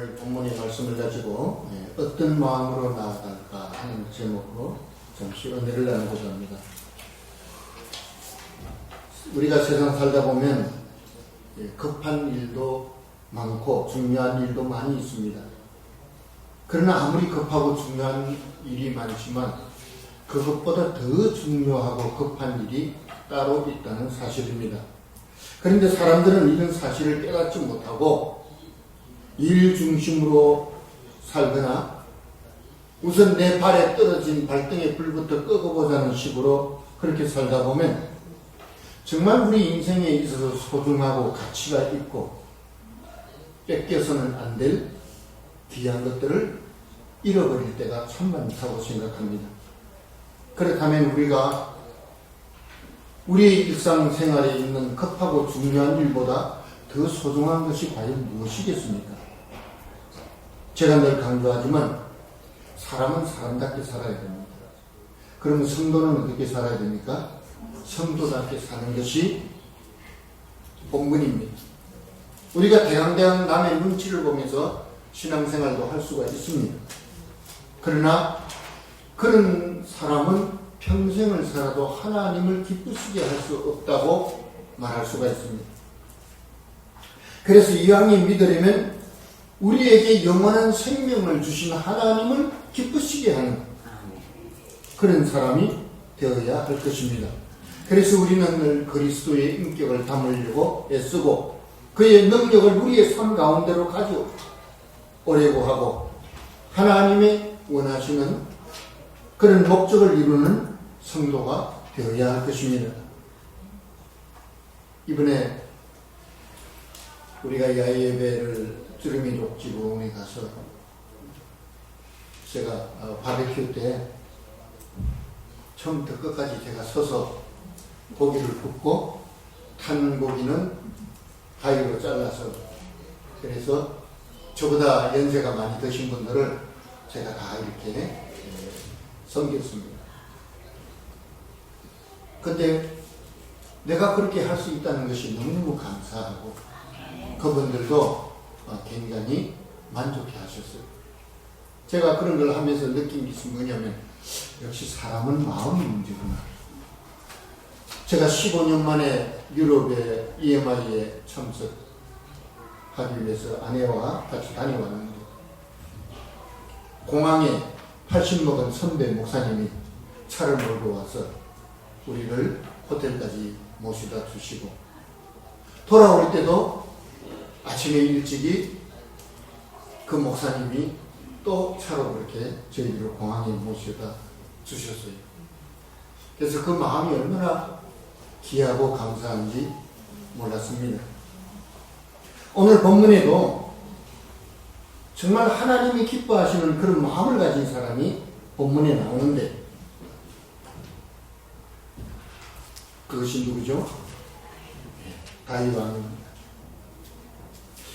오늘 본문의 말씀을 가지고 어떤 마음으로 나아갈까 하는 제목으로 잠시 은혜를 나누고자 합니다. 우리가 세상 살다 보면 급한 일도 많고 중요한 일도 많이 있습니다. 그러나 아무리 급하고 중요한 일이 많지만 그것보다 더 중요하고 급한 일이 따로 있다는 사실입니다. 그런데 사람들은 이런 사실을 깨닫지 못하고 일 중심으로 살거나 우선 내 발에 떨어진 발등에 불부터 끄고보자는 식으로 그렇게 살다 보면 정말 우리 인생에 있어서 소중하고 가치가 있고 뺏겨서는 안 될 귀한 것들을 잃어버릴 때가 참 많다고 생각합니다. 그렇다면 우리가 우리의 일상생활에 있는 급하고 중요한 일보다 더 소중한 것이 과연 무엇이겠습니까? 제가 늘 강조하지만 사람은 사람답게 살아야 됩니다. 그러면 성도는 어떻게 살아야 됩니까? 성도답게 사는 것이 본분입니다. 우리가 대강대강 남의 눈치를 보면서 신앙생활도 할 수가 있습니다. 그러나 그런 사람은 평생을 살아도 하나님을 기쁘시게 할 수 없다고 말할 수가 있습니다. 그래서 이왕이 믿으려면 우리에게 영원한 생명을 주신 하나님을 기쁘시게 하는 그런 사람이 되어야 할 것입니다. 그래서 우리는 늘 그리스도의 인격을 담으려고 애쓰고 그의 능력을 우리의 삶 가운데로 가져오려고 하고 하나님의 원하시는 그런 목적을 이루는 성도가 되어야 할 것입니다. 이번에 우리가 야외예배를 쭈루미 족지붕에 가서 제가 바베큐 때 처음부터 끝까지 제가 서서 고기를 굽고 탄 고기는 가위로 잘라서 그래서 저보다 연세가 많이 드신 분들을 제가 다 이렇게 섬겼습니다. 근데 내가 그렇게 할 수 있다는 것이 너무너무 감사하고 그분들도 굉장히 만족해 하셨어요. 제가 그런 걸 하면서 느낀 것이 뭐냐면 역시 사람은 마음이 문제구나. 제가 15년 만에 유럽의 EMI에 참석하기 위해서 아내와 같이 다녀왔는데 공항에 80 먹은 선배 목사님이 차를 몰고 와서 우리를 호텔까지 모시다 주시고 돌아올 때도 아침에 일찍이 그 목사님이 또 차로 그렇게 저희들을 공항에 모셔다 주셨어요. 그래서 그 마음이 얼마나 귀하고 감사한지 몰랐습니다. 오늘 본문에도 정말 하나님이 기뻐하시는 그런 마음을 가진 사람이 본문에 나오는데 그것이 누구죠? 다윗 왕입니다.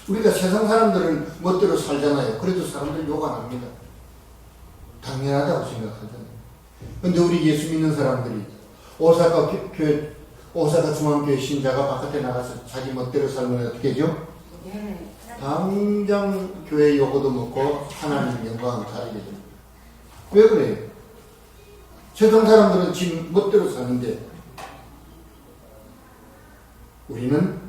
우리가 세상 사람들은 멋대로 살잖아요. 그래도 사람들 욕 안 합니다. 당연하다고 생각하잖아요. 근데 우리 예수 믿는 사람들이 오사카 중앙교회 신자가 바깥에 나가서 자기 멋대로 살면 어떻게 되죠? 당장 교회 요구도 먹고 하나님 영광을 가리게 됩니다. 왜 그래요? 세상 사람들은 지금 멋대로 사는데 우리는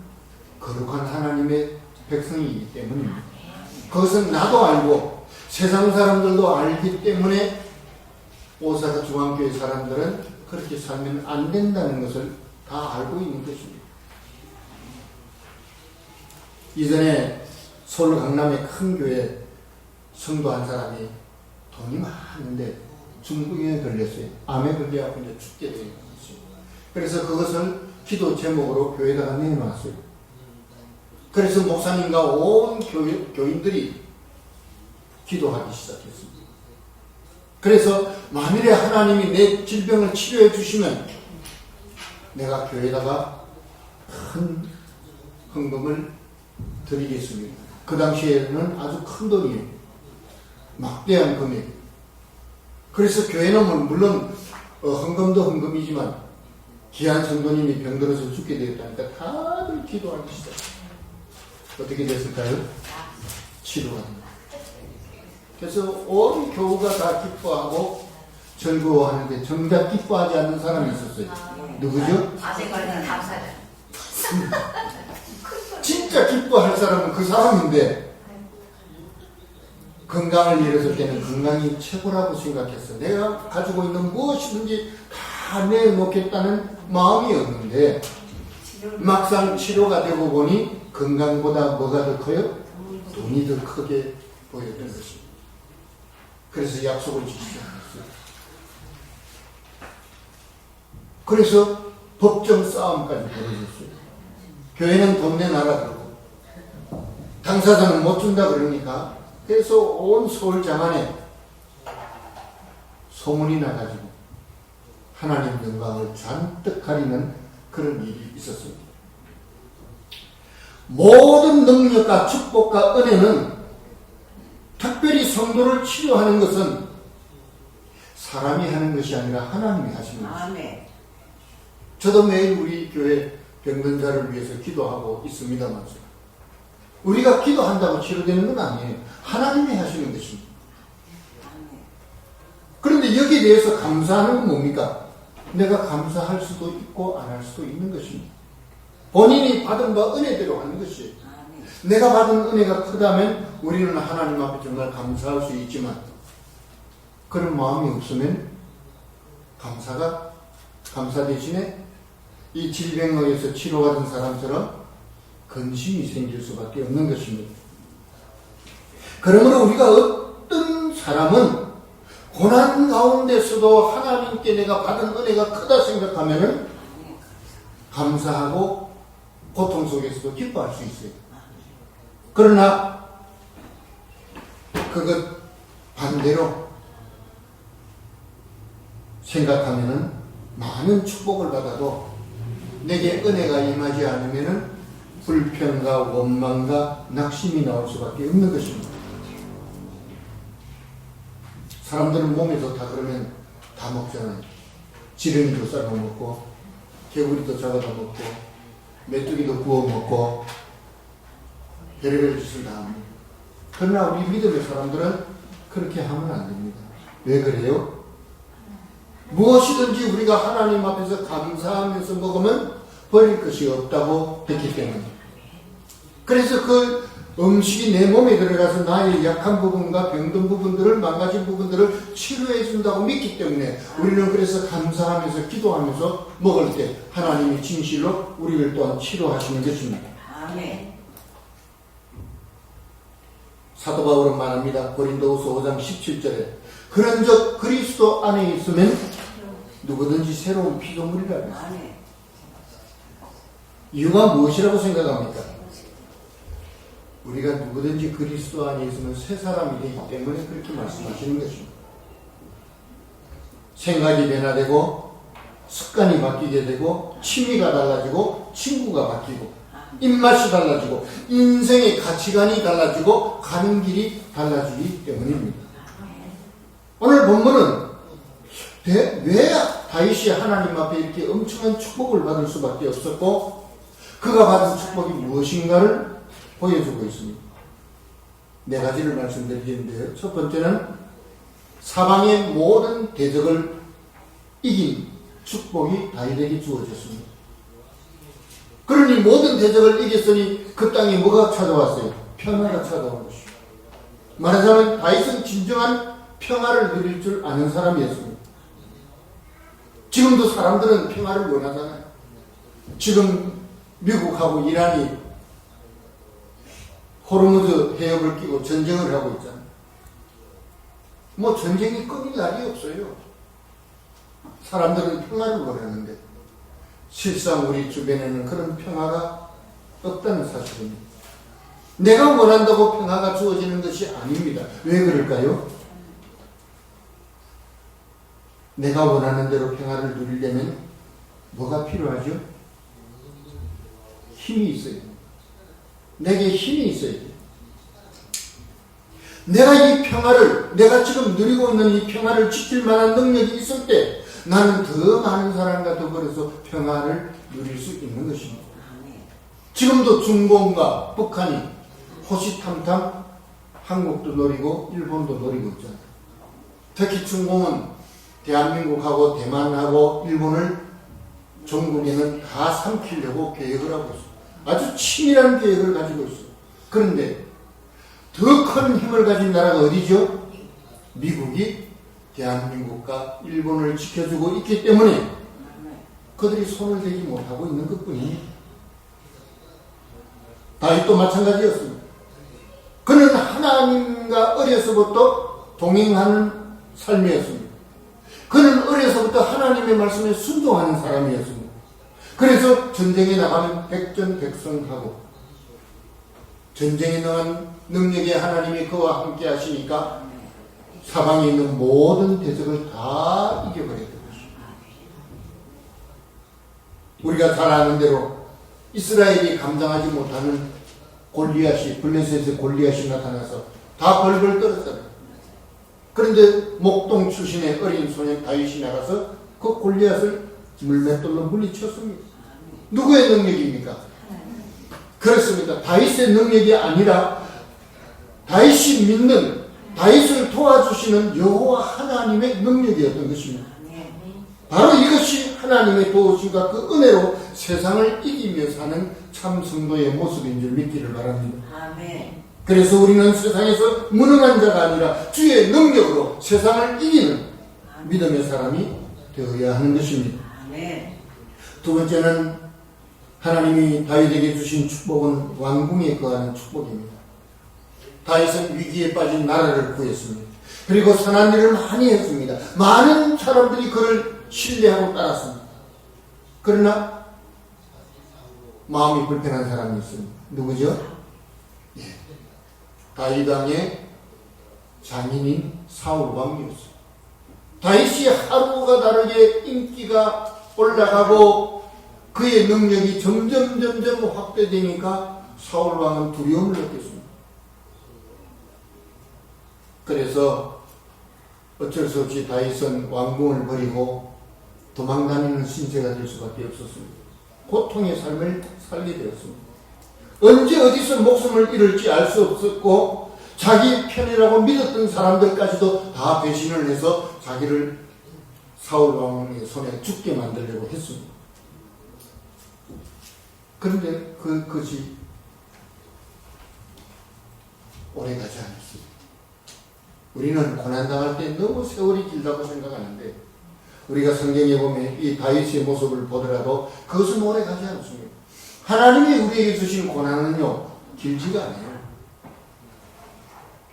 거룩한 하나님의 백성이기 때문입니다. 그것은 나도 알고 세상 사람들도 알기 때문에 오사카 중앙교회 사람들은 그렇게 살면 안 된다는 것을 다 알고 있는 것입니다. 이전에 서울 강남의 큰 교회 성도 한 사람이 돈이 많은데 중풍에 걸렸어요. 암에 걸려서 이제 죽게 되는 것이죠. 그래서 그것을 기도 제목으로 교회에다가 내놓았어요. 그래서 목사님과 온 교인들이 기도하기 시작했습니다. 그래서 만일에 하나님이 내 질병을 치료해 주시면 내가 교회에다가 큰 헌금을 드리겠습니다. 그 당시에는 아주 큰 돈이에요. 막대한 금액. 그래서 교회는 물론 헌금도 헌금이지만 귀한 성도님이 병들어서 죽게 되었다니까 다들 기도하기 시작했어요. 어떻게 됐을까요? 치료가 됩니다. 그래서 온 교우가 다 기뻐하고 즐거워하는데 정작 기뻐하지 않는 사람이 있었어요. 누구죠? 아재관은 감사자. 진짜 기뻐할 사람은 그 사람인데 건강을 잃었을 때는 건강이 최고라고 생각했어. 내가 가지고 있는 무엇이든지 다 내놓겠다는 마음이었는데 막상 치료가 되고 보니 건강보다 뭐가 더 커요? 돈이 더 크게 보였던 것입니다. 그래서 약속을 지키지 않았어요. 그래서 법정 싸움까지 벌어졌어요. 교회는 돈 내놔라 그러고 당사자는 못 준다 그러니까 그래서 온 서울 장안에 소문이 나가지고 하나님 영광을 잔뜩 가리는 그런 일이 있었습니다. 모든 능력과 축복과 은혜는 특별히 성도를 치료하는 것은 사람이 하는 것이 아니라 하나님이 하시는 것입니다. 저도 매일 우리 교회 병든 자를 위해서 기도하고 있습니다만 우리가 기도한다고 치료되는 건 아니에요. 하나님이 하시는 것입니다. 그런데 여기에 대해서 감사하는 건 뭡니까? 내가 감사할 수도 있고 안 할 수도 있는 것입니다. 본인이 받은 바 은혜대로 하는 것이에요. 내가 받은 은혜가 크다면 우리는 하나님 앞에 정말 감사할 수 있지만 그런 마음이 없으면 감사 대신에 이 질병에서 치료받은 사람처럼 근심이 생길 수밖에 없는 것입니다. 그러므로 우리가 어떤 사람은 고난 가운데서도 하나님께 내가 받은 은혜가 크다 생각하면 감사하고 고통 속에서도 기뻐할 수 있어요. 그러나 그것 반대로 생각하면은 많은 축복을 받아도 내게 은혜가 임하지 않으면은 불평과 원망과 낙심이 나올 수밖에 없는 것입니다. 사람들은 몸이 좋다 그러면 다 먹잖아요. 지렁이도 썰어 먹고 개구리도 잡아다 먹고 메뚜기도 구워 먹고 별의별 짓을 다 합니다. 그러나 우리 믿음의 사람들은 그렇게 하면 안 됩니다. 왜 그래요? 무엇이든지 우리가 하나님 앞에서 감사하면서 먹으면 버릴 것이 없다고 했기 때문에 그래서 그 음식이 내 몸에 들어가서 나의 약한 부분과 병든 부분들을 망가진 부분들을 치료해 준다고 믿기 때문에 우리는 그래서 감사하면서 기도하면서 먹을 때 하나님이 진실로 우리를 또한 치료하시는 것입니다. 아멘. 사도 바울은 말합니다. 고린도후서 5장 17절에 그런즉 그리스도 안에 있으면 누구든지 새로운 피조물이라 했습니다. 이유가 무엇이라고 생각합니까? 우리가 누구든지 그리스도 안에 있으면 새 사람이 되기 때문에 그렇게 말씀하시는 것입니다. 생각이 변화되고 습관이 바뀌게 되고 취미가 달라지고 친구가 바뀌고 입맛이 달라지고 인생의 가치관이 달라지고 가는 길이 달라지기 때문입니다. 오늘 본문은 왜 다윗이 하나님 앞에 이렇게 엄청난 축복을 받을 수밖에 없었고 그가 받은 축복이 무엇인가를 보여주고 있습니다. 네 가지를 말씀드리겠는데요. 첫 번째는 사방의 모든 대적을 이긴 축복이 다윗에게 주어졌습니다. 그러니 모든 대적을 이겼으니 그 땅에 뭐가 찾아왔어요? 평화가 찾아온 것입니다. 말하자면 다윗은 진정한 평화를 누릴 줄 아는 사람이었습니다. 지금도 사람들은 평화를 원하잖아요. 지금 미국하고 이란이 호르무즈 해협을 끼고 전쟁을 하고 있잖아요. 뭐 전쟁이 끊일 날이 없어요. 사람들은 평화를 원하는데 실상 우리 주변에는 그런 평화가 없다는 사실입니다. 내가 원한다고 평화가 주어지는 것이 아닙니다. 왜 그럴까요? 내가 원하는 대로 평화를 누리려면 뭐가 필요하죠? 힘이 있어요. 내게 힘이 있어야 돼요. 내가 이 평화를, 내가 지금 누리고 있는 이 평화를 지킬 만한 능력이 있을 때 나는 더 많은 사람과 더불어서 평화를 누릴 수 있는 것입니다. 지금도 중공과 북한이 호시탐탐 한국도 노리고 일본도 노리고 있잖아요. 특히 중공은 대한민국하고 대만하고 일본을 전국에는 다 삼키려고 계획을 하고 있어요. 아주 치밀한 계획을 가지고 있어요. 그런데 더 큰 힘을 가진 나라가 어디죠? 미국이 대한민국과 일본을 지켜주고 있기 때문에 그들이 손을 대지 못하고 있는 것뿐입니다. 다윗도 마찬가지였습니다. 그는 하나님과 어려서부터 동행하는 삶이었습니다. 그는 어려서부터 하나님의 말씀에 순종하는 사람이었습니다. 그래서 전쟁에 나가면 백전백승하고 전쟁에 나간 능력의 하나님이 그와 함께 하시니까 사방에 있는 모든 대적을 다 이겨버렸던 것입니다. 우리가 잘 아는 대로 이스라엘이 감당하지 못하는 골리앗이, 블레셋의 골리앗이 나타나서 다 벌벌 떨었잖아요. 그런데 목동 출신의 어린 소년 다윗이 나가서 그 골리앗을 물맷돌로 물리쳤습니다. 누구의 능력입니까? 그렇습니다. 다윗의 능력이 아니라 다윗이 믿는, 다윗을 도와주시는 여호와 하나님의 능력이었던 것입니다. 바로 이것이 하나님의 도우심과 그 은혜로 세상을 이기며 사는 참 성도의 모습인 줄 믿기를 바랍니다. 아멘. 그래서 우리는 세상에서 무능한 자가 아니라 주의 능력으로 세상을 이기는 믿음의 사람이 되어야 하는 것입니다. 아멘. 두 번째는 하나님이 다윗에게 주신 축복은 왕궁에 거하는 축복입니다. 다윗은 위기에 빠진 나라를 구했습니다. 그리고 선한 일을 많이 했습니다. 많은 사람들이 그를 신뢰하고 따랐습니다. 그러나 마음이 불편한 사람이 있습니다. 누구죠? 예. 다윗 왕의 장인인 사울 왕이었어요. 다윗이 하루가 다르게 인기가 올라가고 그의 능력이 점점 확대되니까 사울 왕은 두려움을 느꼈습니다. 그래서 어쩔 수 없이 다윗은 왕궁을 버리고 도망다니는 신세가 될 수밖에 없었습니다. 고통의 삶을 살게 되었습니다. 언제 어디서 목숨을 잃을지 알 수 없었고 자기 편이라고 믿었던 사람들까지도 다 배신을 해서 자기를 사울 왕의 손에 죽게 만들려고 했습니다. 그런데 그것이 오래가지 않았습니다. 우리는 고난당할 때 너무 세월이 길다고 생각하는데 우리가 성경에 보면 이 다윗의 모습을 보더라도 그것은 오래가지 않습니다. 하나님이 우리에게 주신 고난은요 길지가 않아요.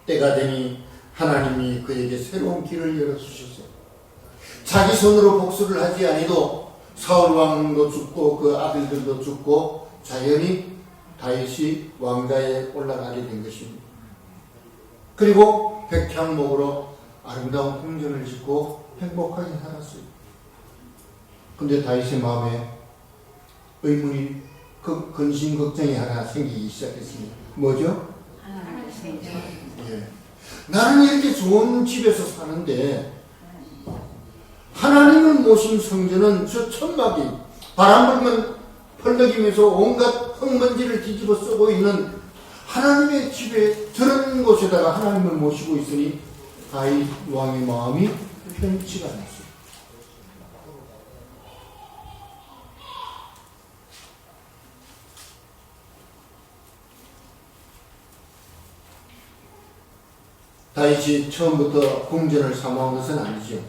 때가 되니 하나님이 그에게 새로운 길을 열어주셨어요. 자기 손으로 복수를 하지 아니도 사울 왕도 죽고 그 아들들도 죽고 자연히 다윗이 왕좌에 올라가게 된 것입니다. 그리고 백향목으로 아름다운 궁전을 짓고 행복하게 살았어요. 근데 다윗의 마음에 의문이 근심 걱정이 하나 생기기 시작했습니다. 뭐죠? 예. 나는 이렇게 좋은 집에서 사는데 하나님을 모신 성전은 저 천막이 바람 불면 펄럭이면서 온갖 흙먼지를 뒤집어 쓰고 있는 하나님의 집에 저런 곳에다가 하나님을 모시고 있으니 다윗 왕의 마음이 편치가 않았어요. 다윗이 처음부터 궁전을 사모한 것은 아니죠.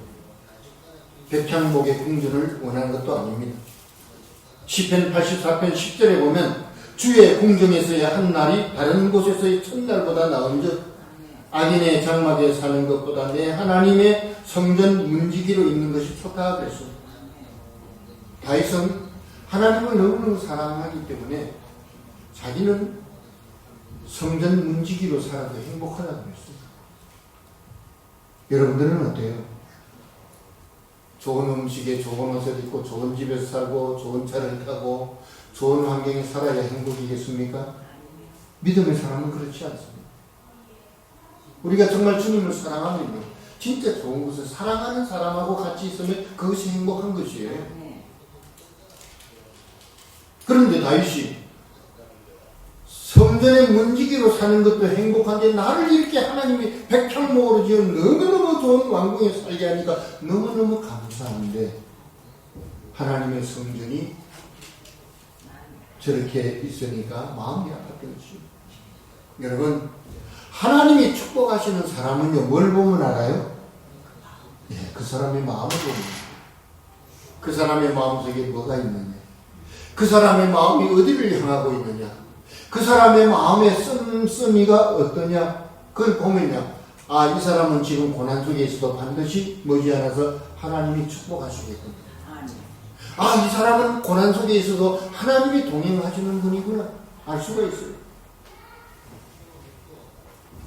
백향목의 궁전을 원한 것도 아닙니다. 시편 84편 10절에 보면 주의 궁정에서의 한 날이 다른 곳에서의 첫날보다 나은즉 악인의 장막에 사는 것보다 내 하나님의 성전 문지기로 있는 것이 좋다 그랬습니다. 다윗은 하나님을 너무너무 사랑하기 때문에 자기는 성전 문지기로 살아도 행복하다고 그랬습니다. 여러분들은 어때요? 좋은 음식에 좋은 옷을 입고 좋은 집에서 살고 좋은 차를 타고 좋은 환경에 살아야 행복이겠습니까? 믿음의 사람은 그렇지 않습니다. 우리가 정말 주님을 사랑하면요 진짜 좋은 것을 사랑하는 사람하고 같이 있으면 그것이 행복한 것이에요. 그런데 다윗이 성전 주변에 문지기로 사는 것도 행복한데 나를 이렇게 하나님이 백향목으로 지은 너무너무 좋은 왕궁에 살게 하니까 너무너무 감사한데 하나님의 성전이 저렇게 있으니까 마음이 아팠던 것이죠. 여러분, 하나님이 축복하시는 사람은요, 뭘 보면 알아요? 예, 그 사람의 마음을 보면, 그 사람의 마음속에 뭐가 있느냐, 그 사람의 마음이 어디를 향하고 있느냐, 그 사람의 마음의 씀씀이가 어떠냐, 그걸 보면요, 아, 이 사람은 지금 고난 속에 있어도 반드시 머지않아서 하나님이 축복하시겠구나. 아, 이 사람은 고난 속에 있어도 하나님이 동행하시는 분이구나 알 수가 있어요.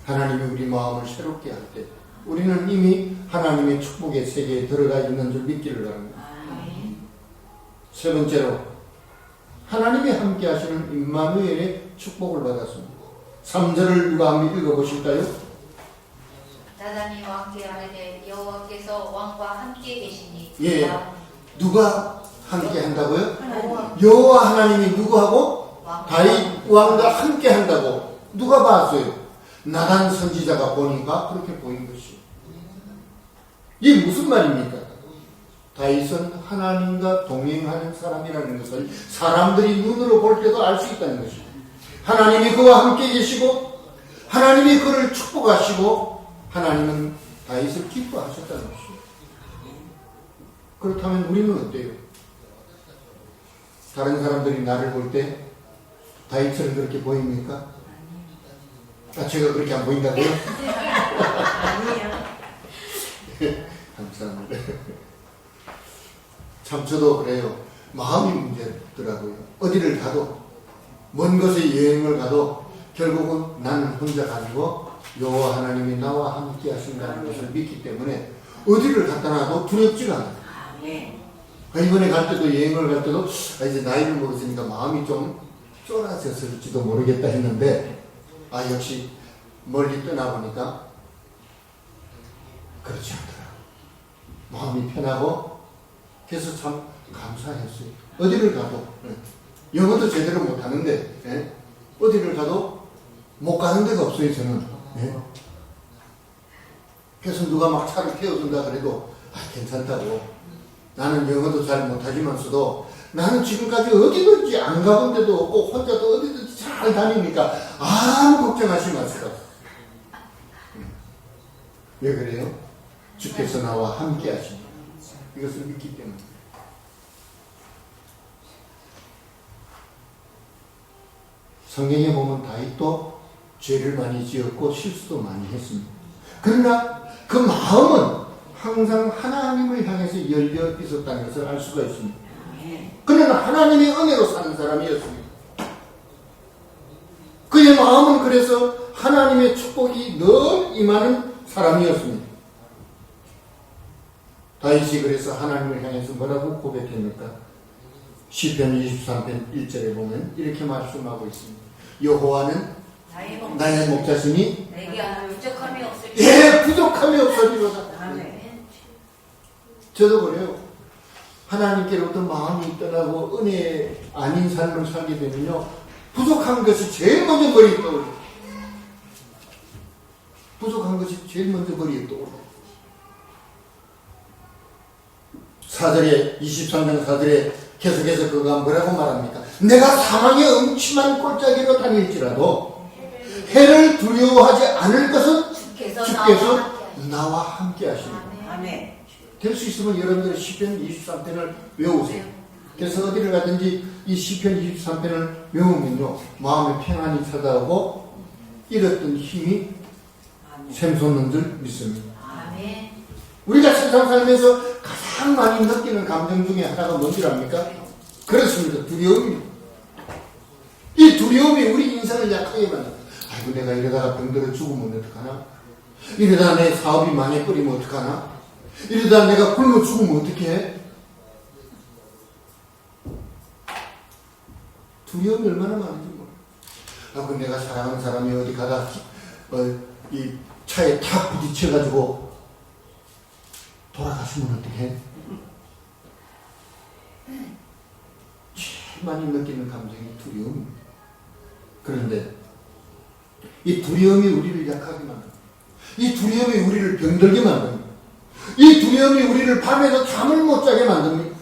하나님이 우리 마음을 새롭게 할 때 우리는 이미 하나님의 축복의 세계에 들어가 있는 줄 믿기를 바랍니다. 세 번째로 하나님이 함께 하시는 임마누엘의 축복을 받았습니다. 3절을 누가 한번 읽어보실까요? 나단이 왕께 아뢰되 여호와께서 왕과 함께 계시니 예, 누가 함께 한다고요? 여호와 하나님이 누구하고? 다윗 왕과 함께 한다고 누가 봤어요? 나단 선지자가 보니까 그렇게 보인 것이요. 이게 무슨 말입니까? 다윗은 하나님과 동행하는 사람이라는 것을 사람들이 눈으로 볼 때도 알 수 있다는 것이죠. 하나님이 그와 함께 계시고 하나님이 그를 축복하시고 하나님은 다윗을 기뻐하셨다는 것이죠. 그렇다면 우리는 어때요? 다른 사람들이 나를 볼 때 다윗처럼 그렇게 보입니까? 아, 제가 그렇게 안 보인다고요? 아니에요. 감사합니다. 참 저도 그래요. 마음이 문제더라고요. 어디를 가도 먼 곳에 여행을 가도 결국은 나는 혼자 가지고 여호와 하나님이 나와 함께 하신다는 것을 믿기 때문에 어디를 갖다 놔도 두렵지가 않아요. 이번에 갈 때도 여행을 갈 때도 이제 나이를 먹었으니까 마음이 좀 쫄아졌을지도 모르겠다 했는데 역시 멀리 떠나보니까 그렇지 않더라고요. 마음이 편하고 그래서 참 감사했어요. 어디를 가도 영어도 제대로 못하는데 어디를 가도 못 가는 데가 없어요. 저는. 그래서 누가 막 차를 태워준다 그래도 괜찮다고. 나는 영어도 잘 못하지만서도 나는 지금까지 어디든지 안 가본 데도 없고 혼자도 어디든지 잘 다니니까 아무 걱정하지 마세요. 왜 그래요? 주께서 나와 함께 하십니다. 이것을 믿기 때문에. 성경에 보면 다윗도 죄를 많이 지었고 실수도 많이 했습니다. 그러나 그 마음은 항상 하나님을 향해서 열려 있었다는 것을 알 수가 있습니다. 그는 하나님의 은혜로 사는 사람이었습니다. 그의 마음은 그래서 하나님의 축복이 늘 임하는 사람이었습니다. 다윗이 그래서 하나님을 향해서 뭐라고 고백합니까? 시편 23편 1절에 보면 이렇게 말씀하고 있습니다. 여호와는 나의 목자시니 내게 부족함이 없을 부족함이 없으리로다. 저도 그래요. 하나님께로부터 마음이 떠나고 은혜 아닌 삶을 살게 되면요, 부족한 것이 제일 먼저 머리에 떠올려요. 부족한 것이 제일 먼저 머리에 떠올려요. 4절에 23장 4절에 계속해서 그가 뭐라고 말합니까? 내가 사망의 음침한 골짜기로 다닐지라도 해를 두려워하지 않을 것은 주께서 나와 함께 하십니다. 될 수 있으면 여러분들 시편 23편을 외우세요. 그래서 어디를 가든지 이 시편 23편을 외우면요, 마음에 평안이 찾아오고 잃었던 힘이 샘솟는 줄 믿습니다. 우리가 세상 살면서 가장 많이 느끼는 감정 중에 하나가 뭔지 압니까? 그렇습니다. 두려움입니다. 이 두려움이 우리 인생을 약하게 만듭니다. 아이고, 내가 이러다가 병들어 죽으면 어떡하나? 이러다가 내 사업이 망해버리면 어떡하나? 이러다가 내가 굶어 죽으면 어떡해? 두려움이 얼마나 많은지 몰라요. 아이고, 내가 사랑하는 사람이 어디 가다 이 차에 탁 부딪혀가지고 돌아가시면 어떡해? 제일 많이 느끼는 감정이 두려움입니다. 그런데 이 두려움이 우리를 약하게 만듭니다. 이 두려움이 우리를 병들게 만듭니다. 이 두려움이 우리를 밤에도 잠을 못 자게 만듭니다.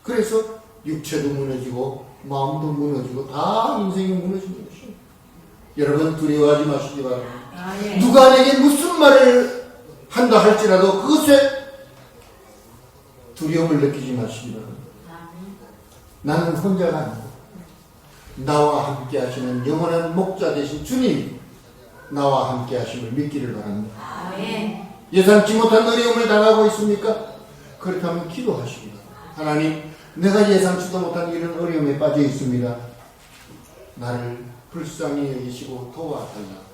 그래서 육체도 무너지고 마음도 무너지고 다 인생이 무너지는 것이죠. 여러분 두려워하지 마시기 바랍니다. 누가 내게 무슨 말을 한다 할지라도 그것에 두려움을 느끼지 마시기 바랍니다. 나는 혼자가 아니고 나와 함께 하시는 영원한 목자 되신 주님이 나와 함께 하심을 믿기를 바랍니다. 예상치 못한 어려움을 당하고 있습니까? 그렇다면 기도하시기 바랍니다. 하나님, 내가 예상치도 못한 이런 어려움에 빠져 있습니다. 나를 불쌍히 여기시고 도와달라고,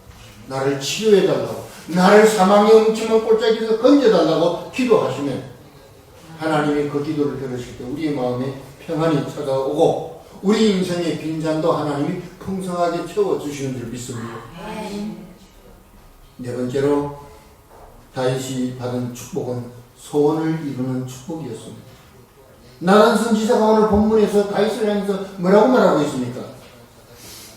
나를 치료해달라고, 나를 사망의 음침한 골짜기에서 건져달라고 기도하시면 하나님이 그 기도를 들으실 때 우리의 마음에 평안이 찾아오고 우리 인생의 빈잔도 하나님이 풍성하게 채워주시는 줄 믿습니다. 네 번째로 다윗이 받은 축복은 소원을 이루는 축복이었습니다. 나단 선지자가 오늘 본문에서 다윗을 향해서 뭐라고 말하고 있습니까?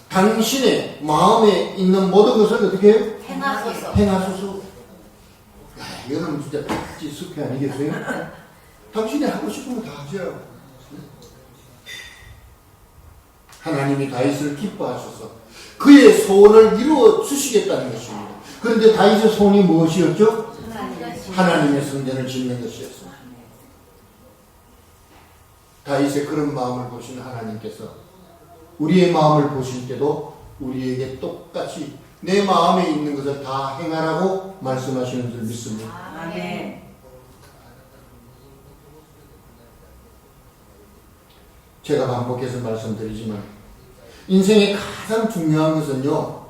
당신의 마음에 있는 모든 것을 어떻게 해요? 행하소서. 행하소서. 이거는 진짜 백지 숲이 아니겠어요? 당신이 하고 싶은 거 다 하세요. 하나님이 다윗을 기뻐하셔서 그의 소원을 이루어 주시겠다는 것입니다. 그런데 다윗의 소원이 무엇이었죠? 하나님의 성전을 짓는 것이었습니다. 다윗의 그런 마음을 보신 하나님께서 우리의 마음을 보실 때도 우리에게 똑같이 내 마음에 있는 것을 다 행하라고 말씀하시는 줄 믿습니다. 아멘. 제가 반복해서 말씀드리지만 인생의 가장 중요한 것은요,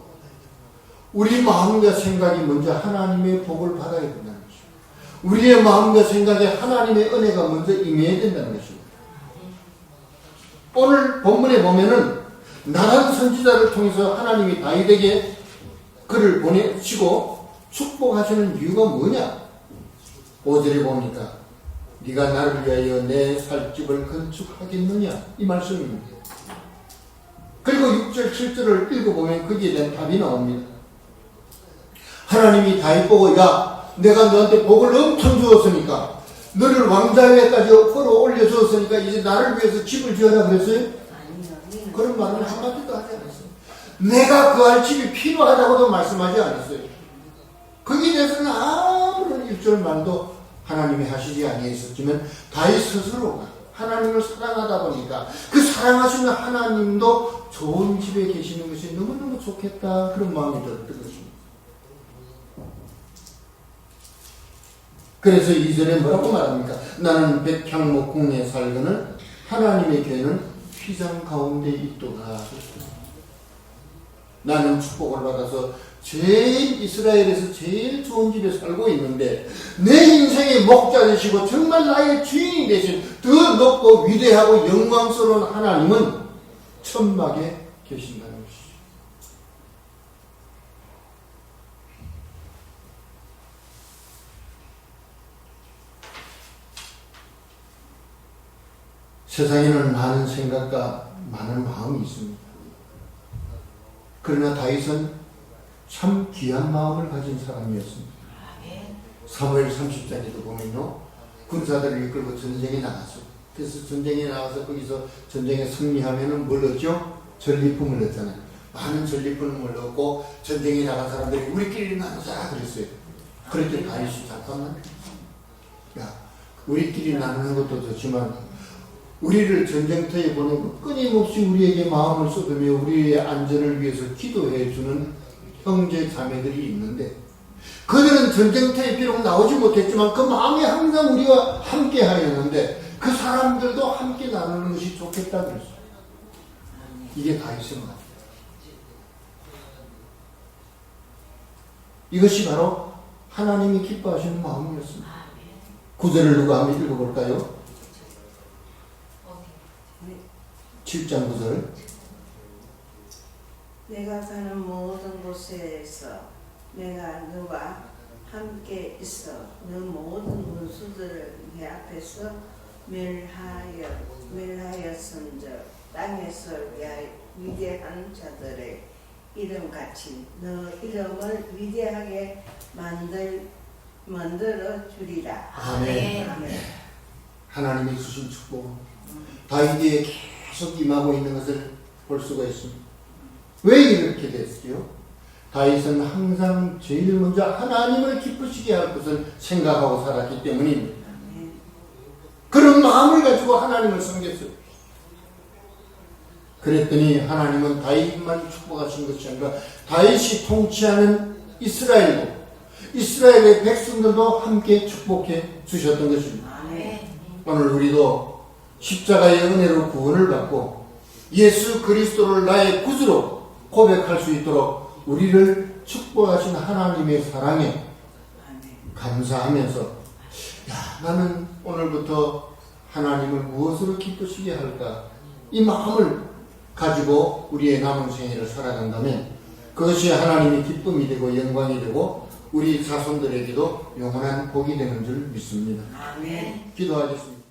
우리 마음과 생각이 먼저 하나님의 복을 받아야 된다는 것입니다. 우리의 마음과 생각에 하나님의 은혜가 먼저 임해야 된다는 것입니다. 오늘 본문에 보면은 나단 선지자를 통해서 하나님이 다윗에게 그를 보내시고 축복하시는 이유가 뭐냐? 5절에 보니까 네가 나를 위하여 내 살집을 건축하겠느냐? 이 말씀입니다. 그리고 6절, 7절을 읽어보면 거기에 대한 답이 나옵니다. 하나님이 다윗 보고 야, 내가 너한테 복을 엄청 주었으니까 너를 왕자위에까지 끌어올려 주었으니까 이제 나를 위해서 집을 지어라 그랬어요? 그런 말은 한마디도 하지 않았어요. 내가 구할 집이 필요하다고도 말씀하지 않았어요. 거기에 대해서는 아무런 일절 말도 하나님이 하시지 아니했었지만 다윗 스스로가 하나님을 사랑하다 보니까 그 사랑하시는 하나님도 좋은 집에 계시는 것이 너무너무 좋겠다 그런 마음이 들었던 것입니다. 그래서 이전에 뭐라고 말합니까? 나는 백향목궁에 살거늘 하나님의 교회는 휘장 가운데 있도다. 나는 축복을 받아서 제일 이스라엘에서 제일 좋은 집에 살고 있는데 내 인생의 목자 되시고 정말 나의 주인이 되신 더 높고 위대하고 영광스러운 하나님은 천막에 계신다는 것이죠. 세상에는 많은 생각과 많은 마음이 있습니다. 그러나 다윗은 참 귀한 마음을 가진 사람이었습니다. 사무엘 30장에도 보면요, 군사들을 이끌고 전쟁에 나갔어요. 그래서 전쟁에 나가서 거기서 전쟁에 승리하면은 뭘 얻죠? 전리품을 얻잖아요. 많은 전리품을 얻고 전쟁에 나간 사람들이 우리끼리 나누자 그랬어요. 그랬더니 다윗이 잠깐만, 야, 우리끼리 나누는 것도 좋지만 우리를 전쟁터에 보내고 끊임없이 우리에게 마음을 쏟으며 우리의 안전을 위해서 기도해 주는 형제 자매들이 있는데 그들은 전쟁터에 비록 나오지 못했지만 그 마음이 항상 우리와 함께 하였는데 그 사람들도 함께 나누는 것이 좋겠다 그랬어요. 이게 다윗의 마음. 이것이 바로 하나님이 기뻐하시는 마음이었습니다. 9절을 누가 한번 읽어볼까요? 7장 9절. 내가 가는 모든 곳에서 내가 너와 함께 있어 너 모든 원수들을 내 앞에서 멸하였은즉 땅에서 위대한 자들의 이름같이 너 이름을 위대하게 만들어 주리라. 아멘. 아멘. 하나님이 주신 축복은 다윗에게 계속 임하고 있는 것을 볼 수가 있습니다. 왜 이렇게 됐어요? 다윗은 항상 제일 먼저 하나님을 기쁘시게 할 것을 생각하고 살았기 때문입니다. 그런 마음을 가지고 하나님을 섬겼어요. 그랬더니 하나님은 다윗만 축복하신 것이 아니라 다윗이 통치하는 이스라엘의 백성들도 함께 축복해 주셨던 것입니다. 아멘. 오늘 우리도 십자가의 은혜로 구원을 받고 예수 그리스도를 나의 구주로 고백할 수 있도록 우리를 축복하신 하나님의 사랑에 감사하면서 나는 오늘부터 하나님을 무엇으로 기쁘시게 할까? 이 마음을 가지고 우리의 남은 생애를 살아간다면 그것이 하나님의 기쁨이 되고 영광이 되고 우리 자손들에게도 영원한 복이 되는 줄 믿습니다. 아멘. 기도하겠습니다.